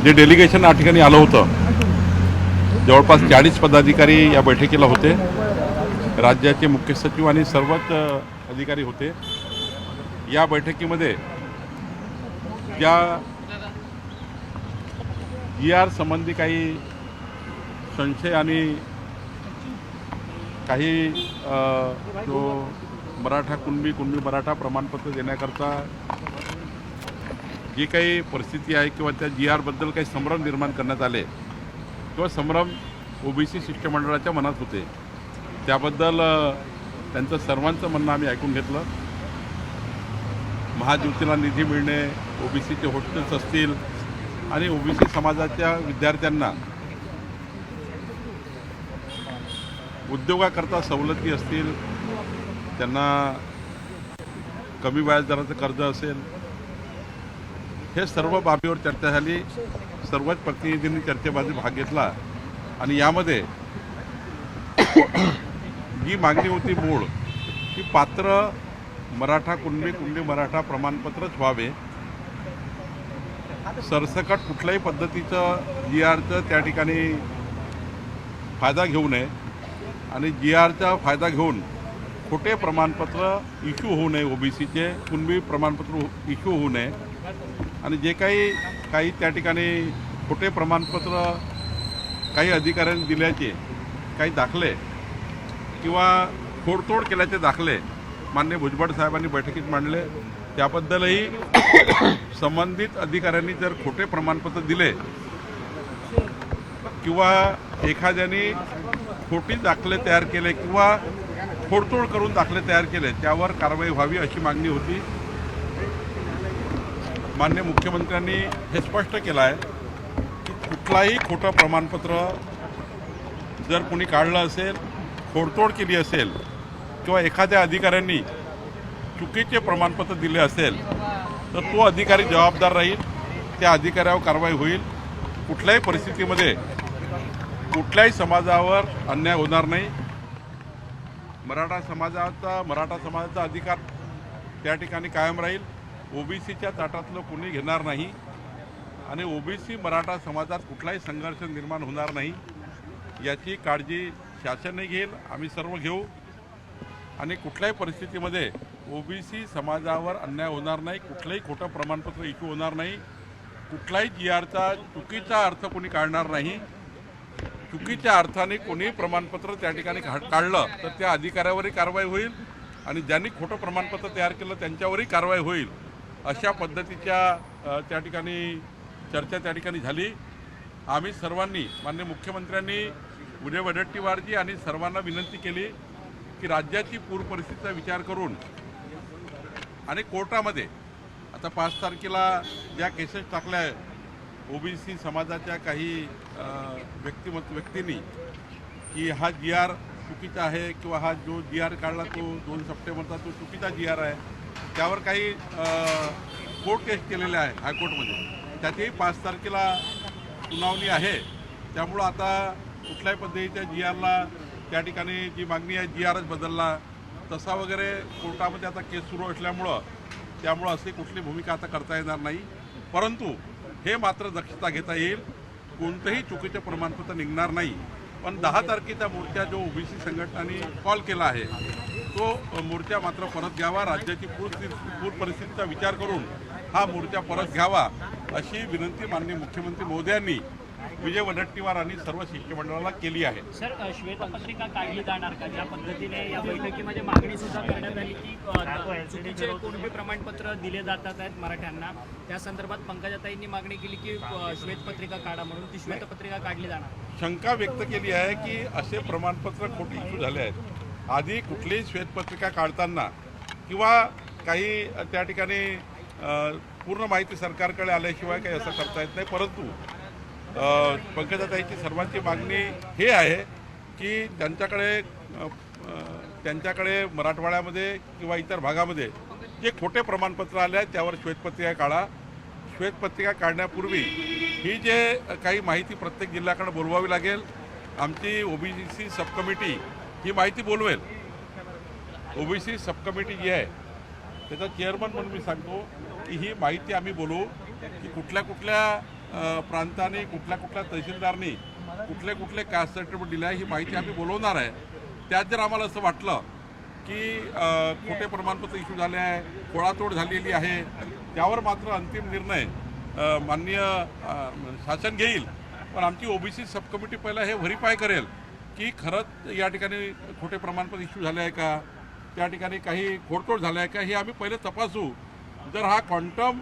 जे डेलिगेशन या ठिकाणी आलं होतं, जवळपास 40 पदाधिकारी या बैठकीला होते. राज्याचे मुख्य सचिव आणि सर्वच अधिकारी होते. या बैठकीमध्ये ज्या GR संबंधी काही संशय आणि काही जो मराठा कुणबी मराठा प्रमाणपत्र देण्याकरता जी काही परिस्थिती आहे किंवा त्या GR बद्दल काही संभ्रम निर्माण करण्यात आले किंवा संभ्रम OBC शिष्टमंडळाच्या मनात होते, त्याबद्दल त्यांचं सर्वांचं म्हणणं आम्ही ऐकून घेतलं. महाज्योतीला निधी मिळणे, OBCचे हॉस्टेल्स असतील आणि OBC समाजाच्या विद्यार्थ्यांना उद्योगाकरता सवलती असतील, त्यांना कमी व्याजदराचं कर्ज असेल, हे सर्व बाबीवर चर्चा झाली. सर्वच प्रतिनिधींनी चर्चेमध्ये भाग घेतला आणि यामध्ये जी मागणी होती मूळ, की पात्र मराठा कुणबी मराठा प्रमाणपत्रच व्हावे, सरसकट कुठल्याही पद्धतीचं GRचं त्या ठिकाणी फायदा घेऊ नये आणि GRचा फायदा घेऊन खोटे प्रमाणपत्र इश्यू होऊ नये, OBCचे कुणबी प्रमाणपत्र इश्यू होऊ नये आणि जे काही त्या ठिकाणी खोटे प्रमाणपत्र काही अधिकाऱ्यांनी दिल्याचे काही दाखले किंवा खोडतोड केल्याचे दाखले माननीय भुजबळ साहेबांनी बैठकीत मांडले. त्याबद्दलही संबंधित अधिकाऱ्यांनी जर खोटे प्रमाणपत्र दिले किंवा एखाद्याने खोटी दाखले तयार केले किंवा खोडतोड करून दाखले तयार केले, त्यावर कारवाई व्हावी अशी मागणी होती. माननीय मुख्यमंत्र्यांनी हे स्पष्ट केलं आहे की कुठलाही खोटं प्रमाणपत्र जर कोणी काढलं असेल, खोडतोड केली असेल किंवा एखाद्या अधिकाऱ्यांनी चुकीचे प्रमाणपत्र दिले असेल तर तो अधिकारी जबाबदार राहील, त्या अधिकाऱ्यावर कारवाई होईल. कुठल्याही परिस्थितीमध्ये कुठल्याही समाजावर अन्याय होणार नाही. मराठा समाजाचा अधिकार त्या ठिकाणी कायम राहील. OBCच्या ताटातलं कोणी घेणार नाही आणि OBC मराठा समाजात कुठलाही संघर्ष निर्माण होणार नाही याची काळजी शासनही घेईल, आम्ही सर्व घेऊ आणि कुठल्याही परिस्थितीमध्ये OBC समाजावर अन्याय होणार नाही, कुठलंही खोटं प्रमाणपत्र इश्यू होणार नाही, कुठलाही GRचा चुकीचा अर्थ कोणी काढणार नाही. चुकीच्या अर्थाने कोणी प्रमाणपत्र त्या ठिकाणी काढलं तर त्या अधिकाऱ्यावरही कारवाई होईल आणि ज्यांनी खोटं प्रमाणपत्र तयार केलं त्यांच्यावरही कारवाई होईल. अशा पद्धतीच्या त्या ठिकाणी चर्चा त्या ठिकाणी झाली. आम्ही सर्वांनी माननीय मुख्यमंत्र्यांनी विजय वडेट्टीवारजी आणि सर्वांना विनंती केली की राज्याची पूर परिस्थितीचा विचार करून आणि कोर्टामध्ये आता 5 तारखेला ज्या केसेस टाकल्या आहे OBC समाजाच्या काही व्यक्तींनी की हा GR चुकीचा आहे किंवा हा जो GR काढला तो 2 सप्टेंबरचा तो चुकीचा GR आहे, त्यावर काही कोर्ट केस केलेले आहे हायकोर्टमध्ये. त्यातही 5 तारखेला सुनावणी आहे. त्यामुळं आता कुठल्याही पद्धतीच्या GRला त्या ठिकाणी जी मागणी आहे GRच बदलला तसा वगैरे कोर्टामध्ये आता केस सुरू असल्यामुळं अशी कुठली भूमिका आता करता येणार नाही. परंतु हे मात्र दक्षता घेता येईल, कोणतंही चुकीचं प्रमाणपत्र निघणार नाही. पण 10 तारखेचा मोर्चा जो OBC संघटनांनी कॉल केला आहे तो मोर्चा मात्र परत घ्यावा. राज्याची पूर परिस्थितीचा विचार करून हा मोर्चा परत घ्यावा अशी विनंती माननीय मुख्यमंत्री महोदयांनी विजय वडेट्टीवार आणि सर्व शिष्टमंडळाला केली आहे. सर, श्वेतपत्रिका काढली जाणार का? ज्या पद्धतीने या बैठकीमध्ये मागणी सुद्धा करण्यात आली की चुकीचे कुणबी प्रमाणपत्र दिले जातात आहेत मराठ्यांना, त्या संदर्भात पंकजाताईंनी मागणी केली की श्वेतपत्रिका काढा म्हणून, ती श्वेतपत्रिका काढली जाणार. शंका व्यक्त केली आहे की असे प्रमाणपत्र खोटे इश्यू झाले आहेत. आधी कुठलीही श्वेतपत्रिका काढताना किंवा काही त्या ठिकाणी पूर्ण माहिती सरकारकडे आल्याशिवाय काही असं करता येत नाही. परंतु पंकजाताईची सर्वांची मागणी हे आहे की त्यांच्याकडे मराठवाड्यामध्ये किंवा इतर भागामध्ये जे खोटे प्रमाणपत्र आले आहेत त्यावर श्वेतपत्रिका काढा. श्वेतपत्रिका काढण्यापूर्वी ही जे काही माहिती प्रत्येक जिल्ह्याकडे बोलवावी लागेल. आमची OBC सबकमिटी ही माहिती बोलवेल. OBC सबकमिटी जी आहे त्याचा चेअरमन म्हणून मी सांगतो की ही माहिती आम्ही बोलवू की कुठल्या प्रांताने कुठल्या कुठल्या तहसीलदारनी कुठले कुठले कास्ट सर्टिफिकेट दिले आहे ही माहिती आम्ही बोलवणार आहे. त्यात जर आम्हाला असं वाटलं की खोटे प्रमाणपत्र इश्यू झाले आहे, खोळातोड झालेली आहे, त्यावर मात्र अंतिम निर्णय माननीय शासन घेईल. पण आमची ओबीसी सब कमिटी पहिला हे व्हेरीफाय करेल की खरंच या ठिकाणी खोटे प्रमाणपत्र इश्यू झाले आहे का, त्या ठिकाणी काही खोडतोड झालं आहे का, हे आम्ही पहिले तपासू. जर हा क्वांटम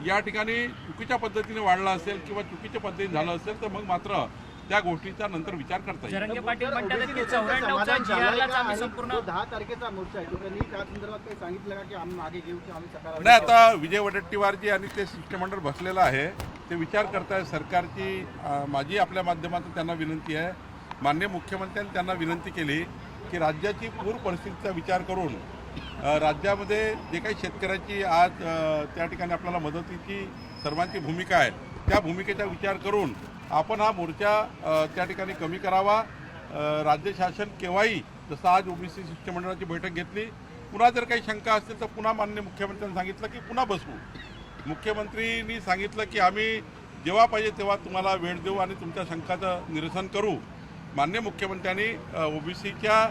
या ठिकाणी चुकीच्या पद्धतीने वाढला असेल किंवा चुकीच्या पद्धतीने झालं असेल तर मग मात्र त्या गोष्टीचा नंतर विचार करता येईल. जरंगे पाटील म्हणतात की 94च्या GR लाच आम्ही संपूर्ण 10 तारखेचा मोर्चा आहे, त्यांनी त्या संदर्भात काही सांगितलं का की आम्ही मागे घेऊ की आम्ही सकारात्मक नाही, आता विजय वडेट्टीवारजी आणि ते शिष्टमंडळ बसलेलं आहे, ते विचार करताय. सरकारची माझी आपल्या माध्यमातून त्यांना विनंती आहे, माननीय मुख्यमंत्र्यांनी त्यांना विनंती केली की राज्याची पूर परिस्थितीचा विचार करून राज्यामध्ये जे काही शेतकऱ्याची आज त्या ठिकाणी आपल्याला मदतीची सर्वांची भूमिका आहे, त्या भूमिकेचा विचार करून आपण हा मोर्चा त्या ठिकाणी कमी करावा. राज्य शासन केव्हाही, जसं आज ओबीसी शिष्टमंडळाची बैठक घेतली, पुन्हा जर काही शंका असतील तर पुन्हा माननीय मुख्यमंत्र्यांनी सांगितलं की पुन्हा बसवू. मुख्यमंत्रींनी सांगितलं की आम्ही जेव्हा पाहिजे तेव्हा तुम्हाला वेळ देऊ आणि तुमच्या शंकाचं निरसन करू. माननीय मुख्यमंत्र्यांनी ओबीसीच्या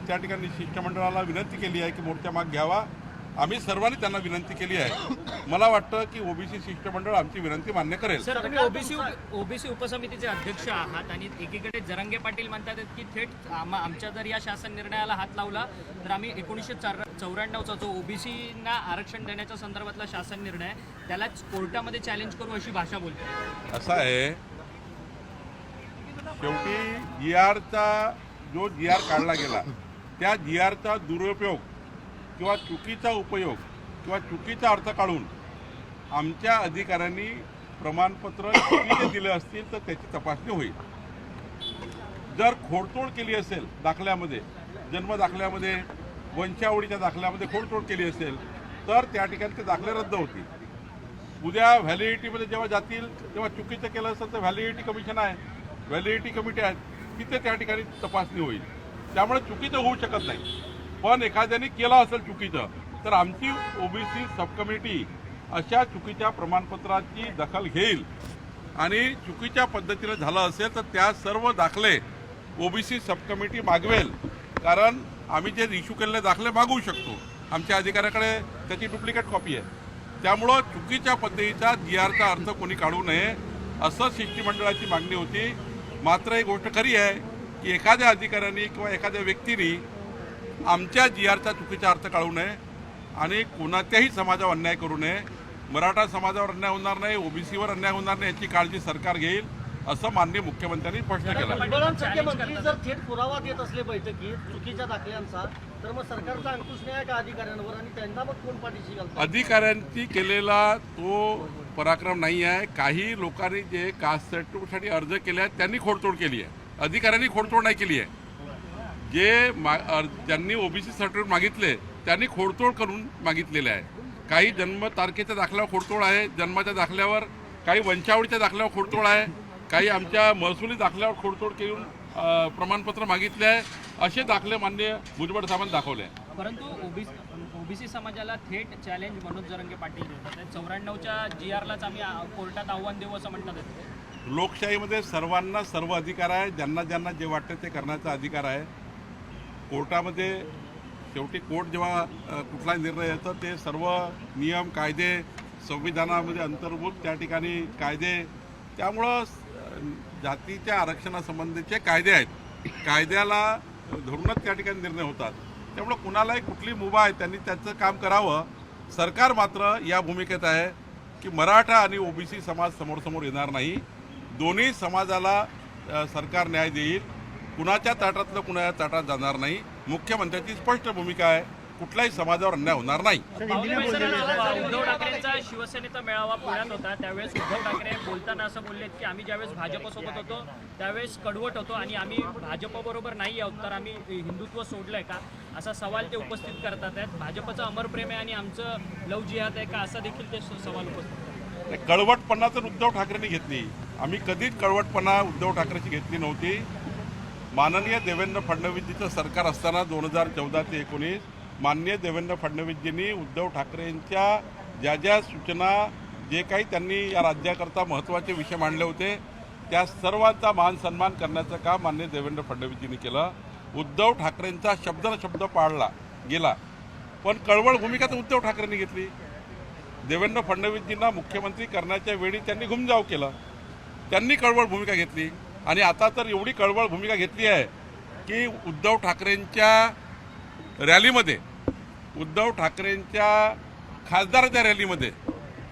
त्या ठिकाणी शिष्टमंडळाला विनंती केली आहे की मोर्चा माग घ्यावा. आम्ही सर्वांनी त्यांना विनंती केली आहे. मला वाटतं की ओबीसी शिष्टमंडळ आमची विनंती मान्य करेल. सर, तुम्ही ओबीसी उपसमितीचे अध्यक्ष आहात आणि एकीकडे जरंगे पाटील म्हणतात की थेट आमच्या जर या शासन निर्णयाला हात लावला तर आम्ही 1994चा जो ओबीसींना आरक्षण देण्याच्या संदर्भातला शासन निर्णय त्यालाच कोर्टामध्ये चॅलेंज करू अशी भाषा बोलते. असं आहे, शेवटी GRचा जो GR काढला गेला त्या GRचा दुरुपयोग किंवा चुकीचा उपयोग किंवा चुकीचा अर्थ काढून आमच्या अधिकाऱ्यांनी प्रमाणपत्र चुकीचे दिले असतील तर त्याची तपासणी होईल. जर खोडतोड केली असेल दाखल्यामध्ये, जन्म दाखल्यामध्ये, वंशावळीच्या दाखल्यामध्ये खोडतोड केली असेल तर त्या ठिकाणी ते दाखले रद्द होतील. उद्या व्हॅलिडिटीमध्ये जेव्हा जातील तेव्हा चुकीचं केलं असेल तर व्हॅलिडिटी कमिशन आहे, व्हॅलिडिटी कमिटी आहे, तिथे त्या ठिकाणी तपासणी होईल. त्यामुळे चुकीचं होऊ शकत नाही. पण एखाद्याने केलं असेल चुकीचं तर आमची ओबीसी सब कमिटी अशा चुकीच्या प्रमाणपत्राची दखल घेईल आणि चुकीच्या पद्धतीने झालं असेल तर त्या सर्व दाखले ओबीसी सब कमिटी मागवेल. कारण आम्ही जे इश्यू केलेले दाखले मागवू शकतो, आमच्या अधिकाऱ्याकडे त्याची डुप्लिकेट कॉपी आहे. त्यामुळं चुकीच्या पद्धतीचा GRचा अर्थ कोणी काढू नये असं शिष्टमंडळाची मागणी होती. मात्र एक गोष्ट खरी आहे की एखाद्या अधिकाऱ्यांनी किंवा एखाद्या व्यक्तीने आमच्या GRचा चुकीचा अर्थ काढू नये आणि कोणत्याही समाजावर अन्याय करू नये. मराठा समाजावर अन्याय होणार नाही, ओबीसीवर अन्याय होणार नाही याची काळजी सरकार घेईल असं माननीय मुख्यमंत्र्यांनी स्पष्ट केलं. मुख्यमंत्री जर थेट पुरावा देत असले बैठकीत चुकीच्या दाखल्यांचा तर मग सरकारचा अंकुश नाही आहे का अधिकाऱ्यांवर आणि त्यांना मग कोण पाठीशी घालतो? अधिकाऱ्यांची केलेला तो पराक्रम नाही आहे. काही लोकांनी जे कास्ट सर्टिफिकेटसाठी अर्ज केले आहेत त्यांनी खोडतोड केली आहे, अधिकाऱ्यांनी खोडतोड नाही केली आहे. ज्यांनी ओबीसी सर्टिफिकेट मागितले त्यांनी खोडतोड करून मागितलेले आहे. काही जन्म तारखेच्या दाखल्यावर खोडतोड आहे, जन्माच्या दाखल्यावर, काही वंशावळीच्या दाखल्यावर खोडतोड आहे, काही आमच्या महसुली दाखल्यावर खोडतोड करून प्रमाणपत्र मागितले आहे. असे दाखले माननीय भुजबळ साहेबांनी दाखवले आहे. परंतु ओबीसी समाजाला थेट चॅलेंज मनोज जरंगे पाटील देतात. 94च्या GR लाच आम्ही कोर्टात आव्हान देऊ असं म्हणतात. लोकशाहीमध्ये सर्वांना सर्व अधिकार आहे, ज्यांना ज्यांना जे वाटते ते करण्याचा अधिकार आहे. कोर्टामध्ये शेवटी कोर्ट जेव्हा कुठला निर्णय येतो ते सर्व नियम कायदे संविधानामध्ये अंतर्भूत त्या ठिकाणी कायदे, त्यामुळं जातीच्या आरक्षणासंबंधीचे कायदे आहेत, कायद्याला धरूनच त्या ठिकाणी निर्णय होतात. त्यामुळं कुणालाही कुठली मुभा आहे त्यांनी त्याचं काम करावं. सरकार मात्र या भूमिकेत आहे की मराठा आणि ओबीसी समाज समोर येणार नाही, दोन्ही समाजाला सरकार न्याय देईल, कुणाच्या ताटातलं कुणाच्या ताटात जाणार नाही. मुख्यमंत्र्यांची स्पष्ट भूमिका आहे, कुठल्याही समाजावर अन्याय होणार नाही. उद्धव ठाकरेंचा शिवसेनेचा मेळावा पुण्यात होता, त्यावेळेस उद्धव ठाकरे बोलताना असं बोललेत की आम्ही ज्यावेळेस भाजपसोबत होतो त्यावेळेस कडवट होतो आणि आम्ही भाजपबरोबर नाही आहोत तर आम्ही हिंदुत्व सोडलंय का, असा सवाल ते उपस्थित करतात आहेत. भाजपचं अमर प्रेम आहे आणि आमचं लव जिहाद आहे का, असा देखील ते सवाल उपस्थित करतात. कळवटपणा तर उद्धव ठाकरेंनी घेतली, आम्ही कधीच कळवटपणा उद्धव ठाकरेची घेतली नव्हती. माननीय देवेंद्र फडणवीसजीचं सरकार असताना 2014 ते 2019 माननीय देवेंद्र फडणवीसजींनी उद्धव ठाकरेंच्या ज्या ज्या सूचना जे काही त्यांनी या राज्याकरता महत्त्वाचे विषय मांडले होते त्या सर्वांचा मान सन्मान करण्याचं काम माननीय देवेंद्र फडणवीसजींनी केलं. उद्धव ठाकरेंचा शब्द न शब्द पाळला गेला, पण कळवळ भूमिका तर उद्धव ठाकरेंनी घेतली. देवेंद्र फडणवीसजींना मुख्यमंत्री करण्याच्या वेळी त्यांनी घुमजाव केलं, त्यांनी कळवळ भूमिका घेतली. आणि आता तर एवढी कळवळ भूमिका घेतली आहे की उद्धव ठाकरेंच्या रॅलीमध्ये, उद्धव ठाकरेंच्या खासदाराच्या रॅलीमध्ये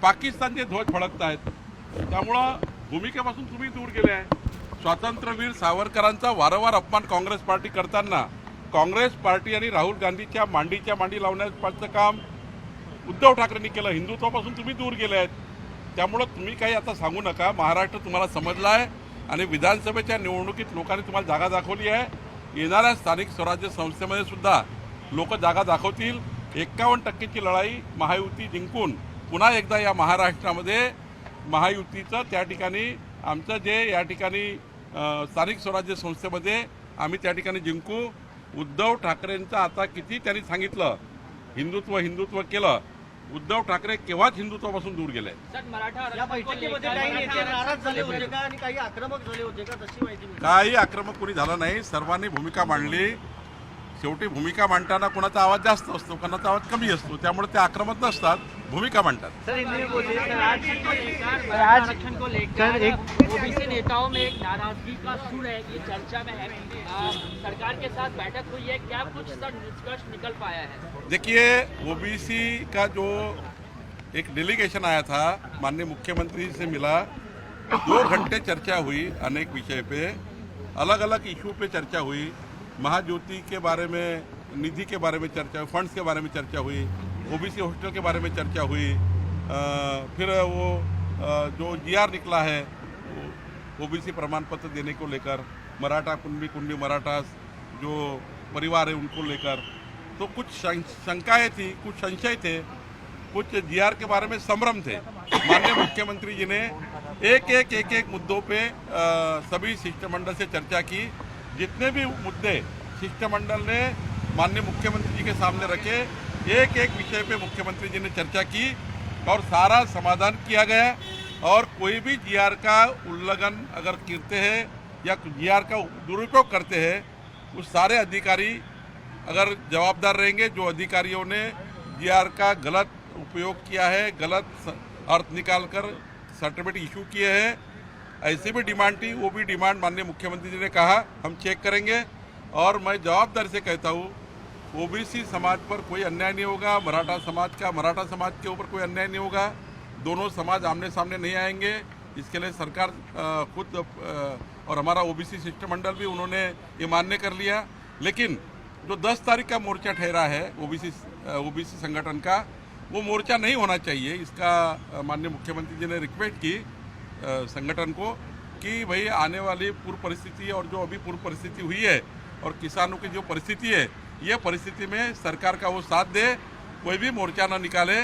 पाकिस्तानचे ध्वज फडकत आहेत. त्यामुळं भूमिकेपासून तुम्ही दूर गेले आहे. स्वातंत्र्यवीर सावरकरांचा वारंवार अपमान काँग्रेस पार्टी करताना काँग्रेस पार्टी आणि राहुल गांधीच्या मांडीच्या मांडी लावण्याचं काम उद्धव ठाकरेंनी केलं. हिंदुत्वापासून तुम्ही दूर गेले आहेत. त्यामुळं तुम्ही काही आता सांगू नका. महाराष्ट्र तुम्हाला समजला आहे आणि विधानसभेच्या निवडणुकीत लोकांनी तुम्हाला जागा दाखवली आहे. येणाऱ्या स्थानिक स्वराज्य संस्थेमध्ये सुद्धा लोक जागा दाखवतील. 51% लढाई महायुती जिंकून पुन्हा एकदा या महाराष्ट्रामध्ये महायुतीचं त्या ठिकाणी आमचं जे या ठिकाणी स्थानिक स्वराज्य संस्थेमध्ये आम्ही त्या ठिकाणी जिंकू. उद्धव ठाकरेंचं आता किती त्यांनी सांगितलं हिंदुत्व हिंदुत्व केलं, उद्धव ठाकरे केव्हाच हिंदुत्वापासून दूर गेले. या बैठकीमध्ये काही नेते नाराज झाले होते का आणि काही आक्रमक झाले होते का, तशी माहिती मिळते? काही आक्रमक कोणी झालं नाही. सर्वांनी भूमिका मांडली. शेवटी भूमिका मांडताना कोणाचा आवाज जास्त असतो, कोणाचा आवाज कमी असतो. त्यामुळे ते आक्रमक नसतात, भूमिका मांडतात. आरक्षण को लेकर एक ओबीसी नेताओं में एक नाराजगी का सुर है, ये चर्चा में है। सरकार के साथ बैठक हुई है, क्या कुछ निष्कर्ष निकल पाया है? देखिए, ओबीसी का जो एक डेलीगेशन आया था माननीय मुख्यमंत्री से मिला, 2 घंटे चर्चा हुई, अनेक विषय पे अलग अलग इशू पे चर्चा हुई. महाज्योति के बारे में, निधि के बारे में चर्चा हुई, फंड्स के बारे में चर्चा हुई, ओबीसी हॉस्टल के बारे में चर्चा हुई. फिर वो जो जीआर निकला है ओबीसी प्रमाण पत्र देने को लेकर, मराठा कुंडी मराठा जो परिवार है उनको लेकर, तो कुछ शंकाएं थी, कुछ संशय थे, कुछ जीआर के बारे में संभ्रम थे. माननीय मुख्यमंत्री जी ने एक मुद्दों पे सभी शिष्टमंडल से चर्चा की. जितने भी मुद्दे शिष्टमंडल ने माननीय मुख्यमंत्री जी के सामने रखे, एक विषय पे मुख्यमंत्री जी ने चर्चा की और सारा समाधान किया गया. और कोई भी जीआर का उल्लंघन अगर करते हैं या जीआर का दुरुपयोग करते हैं, उस सारे अधिकारी अगर जवाबदार रहेंगे. जो अधिकारियों ने जीआर का गलत उपयोग किया है, गलत अर्थ निकालकर सर्टिफिकेट इशू किए हैं, ऐसी भी डिमांड थी, वो भी डिमांड माननीय मुख्यमंत्री जी ने कहा हम चेक करेंगे. और मैं जवाबदारी से कहता हूँ, ओबीसी समाज पर कोई अन्याय नहीं होगा, मराठा समाज के ऊपर कोई अन्याय नहीं होगा. दोनों समाज आमने सामने नहीं आएंगे. इसके लिए सरकार खुद और हमारा ओबीसी शिष्टमंडल भी उन्होंने ये मान्य कर लिया. लेकिन जो 10 तारीख का मोर्चा ठहरा है ओबीसी संगठन का, वो मोर्चा नहीं होना चाहिए. इसका माननीय मुख्यमंत्री जी ने रिक्वेस्ट की संगठन को कि भाई आने वाली पूर्व परिस्थिति और जो अभी पूर्व परिस्थिति हुई है और किसानों की जो परिस्थिति है, ये परिस्थिति में सरकार का वो साथ दे, कोई भी मोर्चा ना निकाले.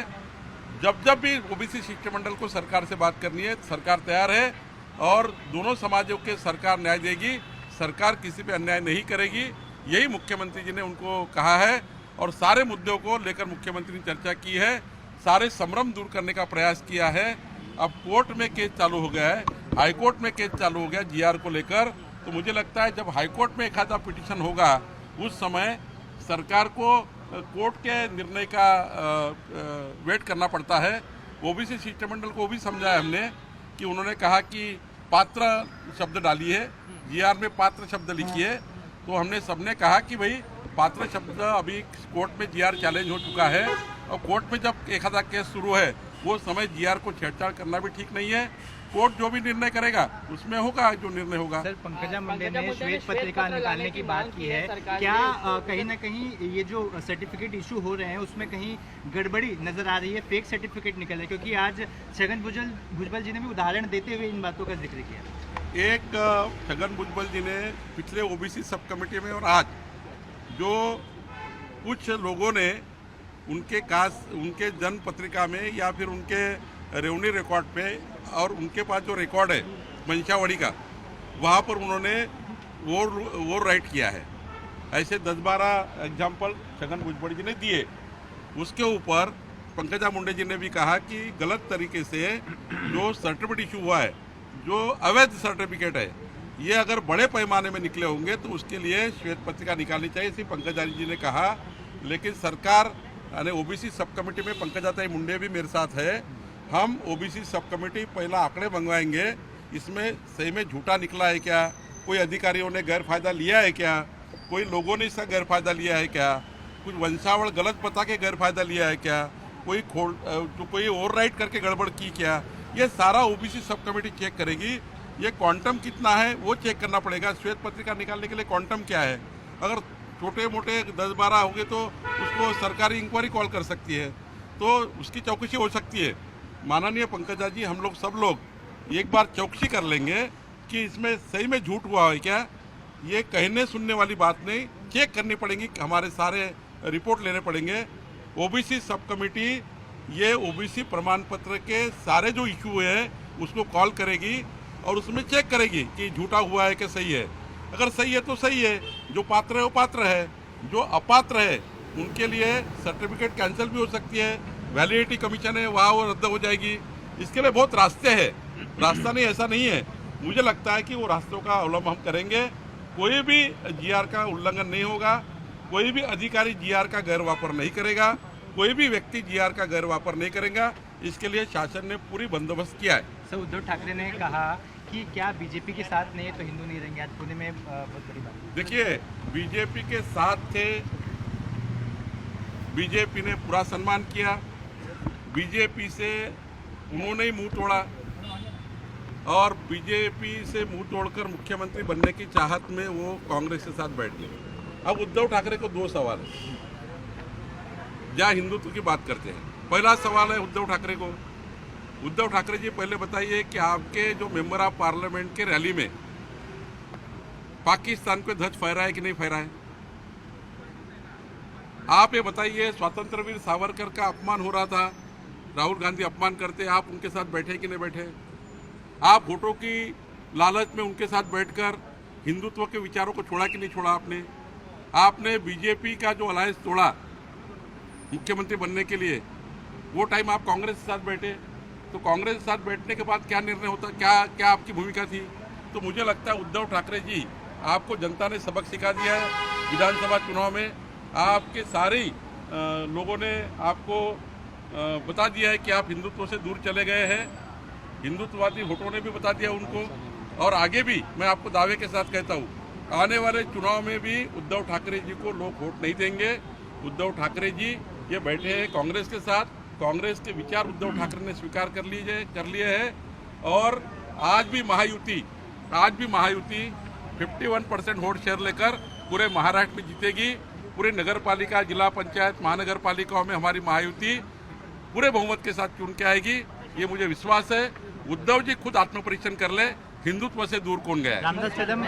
जब भी ओबीसी शिष्टमंडल को सरकार से बात करनी है, सरकार तैयार है और दोनों समाजों के सरकार न्याय देगी. सरकार किसी पे अन्याय नहीं करेगी, यही मुख्यमंत्री जी ने उनको कहा है. और सारे मुद्दों को लेकर मुख्यमंत्री ने चर्चा की है, सारे संभ्रम दूर करने का प्रयास किया है. अब कोर्ट में केस चालू हो गया है, हाईकोर्ट में केस चालू हो गया जीआर को लेकर. तो मुझे लगता है जब हाईकोर्ट में एक आधा पिटीशन होगा, उस समय सरकार को कोर्ट के निर्णय का वेट करना पड़ता है. ओबीसी शिष्टमंडल को भी समझाया हमने कि उन्होंने कहा कि पात्र शब्द डालिए, जीआर में पात्र शब्द लिखिए. तो हमने सबने कहा कि भाई पात्र शब्द अभी कोर्ट में जीआर चैलेंज हो चुका है और कोर्ट में जब एक आधा केस शुरू है, वो समय जीआर को छेड़छाड़ करना भी ठीक नहीं है. कोर्ट जो भी निर्णय करेगा उसमें होगा जो निर्णय होगा. सर, पंकजा मुंडे ने श्वेत पत्रिका निकालने की बात की है. क्या कहीं ना कहीं ये जो सर्टिफिकेट इशू हो रहे हैं उसमें कहीं गड़बड़ी नजर आ रही है, फेक सर्टिफिकेट निकल है? क्योंकि आज छगन भुजबल जी ने भी उदाहरण देते हुए इन बातों का जिक्र किया. एक छगन भुजबल जी ने पिछले ओबीसी सब कमेटी में और आज जो कुछ लोगों ने उनके जन्म पत्रिका में या फिर उनके रेवन्यू रिकॉर्ड पे और उनके पास जो रिकॉर्ड है वंशावली का, वहाँ पर उन्होंने वो राइट किया है. ऐसे 10-12 एग्जाम्पल छगन भुजबल जी ने दिए. उसके ऊपर पंकजा मुंडे जी ने भी कहा कि गलत तरीके से जो सर्टिफिकेट इशू हुआ है, जो अवैध सर्टिफिकेट है, ये अगर बड़े पैमाने में निकले होंगे तो उसके लिए श्वेत पत्रिका निकालनी चाहिए, इसी पंकजा जी ने कहा। लेकिन सरकार यानी ओबीसी सब कमेटी में पंकजाताई मुंडे भी मेरे साथ है, हम ओबीसी सब कमेटी पहला आंकड़े मंगवाएंगे, इसमें सही में झूठा निकला है क्या, कोई अधिकारियों ने गैरफायदा लिया है क्या, कोई लोगों ने इसका गैरफायदा लिया है क्या, कुछ वंशावल गलत बता के गैरफायदा लिया है क्या, कोई ओवरराइट करके गड़बड़ की क्या, ये सारा ओबीसी सब कमेटी चेक करेगी। ये क्वांटम कितना है वो चेक करना पड़ेगा। श्वेत पत्रिका निकालने के लिए क्वांटम क्या है, अगर छोटे मोटे 10-12 होंगे तो उसको सरकारी इंक्वायरी कॉल कर सकती है, तो उसकी चौकसी हो सकती है। माननीय पंकजा जी, हम लोग सब लोग एक बार चौकसी कर लेंगे कि इसमें सही में झूठ हुआ है क्या। ये कहने सुनने वाली बात नहीं, चेक करनी पड़ेगी, हमारे सारे रिपोर्ट लेने पड़ेंगे। ओबीसी सब कमेटी ये ओबीसी प्रमाण पत्र के सारे जो इशू है उसको कॉल करेगी और उसमें चेक करेगी कि झूठा हुआ है कि सही है। अगर सही है तो सही है, जो पात्र है वो पात्र है, जो अपात्र है उनके लिए सर्टिफिकेट कैंसिल भी हो सकती है, वैलिडिटी कमीशन है वहाँ वो रद्द हो जाएगी। इसके लिए बहुत रास्ते हैं, रास्ता नहीं ऐसा नहीं है। मुझे लगता है कि वो रास्तों का अवलंबन हम करेंगे, कोई भी जीआर का उल्लंघन नहीं होगा, कोई भी अधिकारी जीआर का गैरवापर नहीं करेगा, कोई भी व्यक्ति जीआर का गैरवापर नहीं करेगा। इसके लिए शासन ने पूरी बंदोबस्त किया है। सर, उद्धव ठाकरे ने कहा कि क्या बीजेपी के साथ नहीं है तो हिंदू नहीं रहेंगे, आज पुणे में बहुत बड़ी बात। देखिए, बीजेपी के साथ थे, बीजेपी ने पूरा सम्मान किया, बीजेपी से उन्होंने ही मुंह तोड़ा और बीजेपी से मुंह तोड़कर मुख्यमंत्री बनने की चाहत में वो कांग्रेस के साथ बैठ गए। अब उद्धव ठाकरे को 2 सवाल है, जहाँ हिंदुत्व की बात करते हैं। पहला सवाल है उद्धव ठाकरे को, उद्धव ठाकरे जी पहले बताइए कि आपके जो member of parliament K rally में पाकिस्तान को ध्वज फहरा है कि नहीं फहरा है। आप ये बताइए, स्वतंत्र वीर सावरकर का अपमान हो रहा था, राहुल गांधी अपमान करते, आप उनके साथ बैठे कि नहीं बैठे। आप वोटों की लालच में उनके साथ बैठकर हिंदुत्व के विचारों को छोड़ा कि नहीं छोड़ा आपने बीजेपी का जो अलायंस तोड़ा मुख्यमंत्री बनने के लिए, वो टाइम आप कांग्रेस के साथ बैठे, तो कांग्रेस के साथ बैठने के बाद क्या निर्णय होता, क्या आपकी भूमिका थी। तो मुझे लगता है उद्धव ठाकरे जी, आपको जनता ने सबक सिखा दिया है। विधानसभा चुनाव में आपके सारे लोगों ने आपको बता दिया है कि आप हिंदुत्व से दूर चले गए हैं, हिंदुत्ववादी वोटों ने भी बता दिया उनको। और आगे भी मैं आपको दावे के साथ कहता हूँ, आने वाले चुनाव में भी उद्धव ठाकरे जी को लोग वोट नहीं देंगे। उद्धव ठाकरे जी ये बैठे हैं कांग्रेस के साथ, कांग्रेस के विचार उद्धव ठाकरे ने स्वीकार कर लिए हैं। और आज भी महायुति 51% वोट शेयर लेकर पूरे महाराष्ट्र में जीतेगी। पूरे नगर पालिका, जिला पंचायत, महानगर पालिकाओं में हमारी महायुति पूरे बहुमत के साथ चुन के आएगी, ये मुझे विश्वास है। उद्धव जी खुद आत्मपरीक्षण कर ले, हिंदुत्व से दूर कौन गया है। रामदास कदम